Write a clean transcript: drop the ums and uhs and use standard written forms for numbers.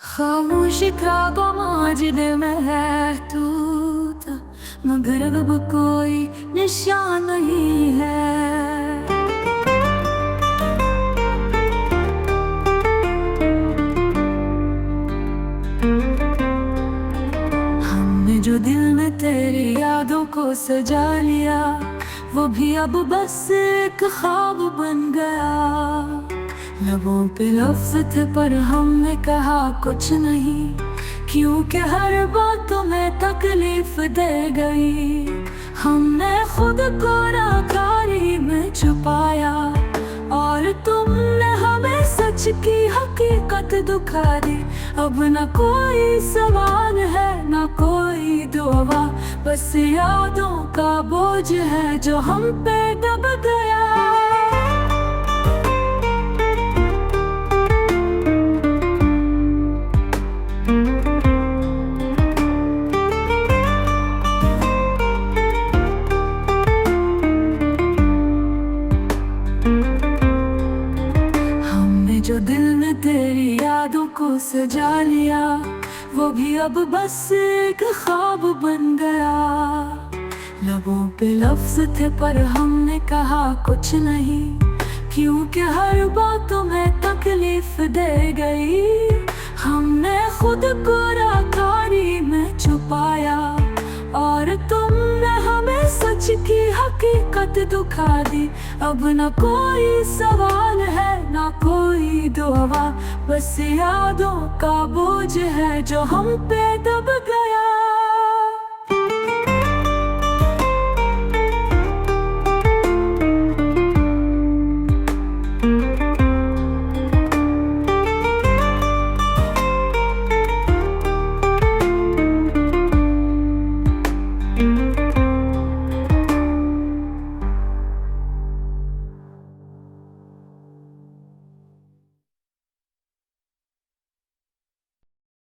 खामोशी ख्वाबों माजिद में है तू था, मगर अब कोई निशान नहीं है। हमने जो दिल में तेरी यादों को सजा लिया, वो भी अब बस एक ख्वाब बन गया। लबों पे लफ्ज़ थे पर हमने कहा कुछ नहीं, क्योंकि हर बात तुम्हें तकलीफ दे गई। हमने खुद को नाकारी में छुपाया, और तुमने हमें सच की हकीकत दिखा दी। अब न कोई सवाल है न कोई दुआ, बस यादों का बोझ है जो हम पे दब गया। जो दिल में तेरी यादों को सजा लिया, वो भी अब बस एक ख्वाब बन गया। लबों पे लफ्ज़ थे पर हमने कहा कुछ नहीं, क्योंकि हर बात तुम्हें तकलीफ दे गई। हमने खुद को नाकारी में छुपाया, और तुमने हमें सच की हकीकत दिखा दी। अब न कोई सवाल है न कोई दुआ, बस यादों का बोझ है जो हम पे दब गया।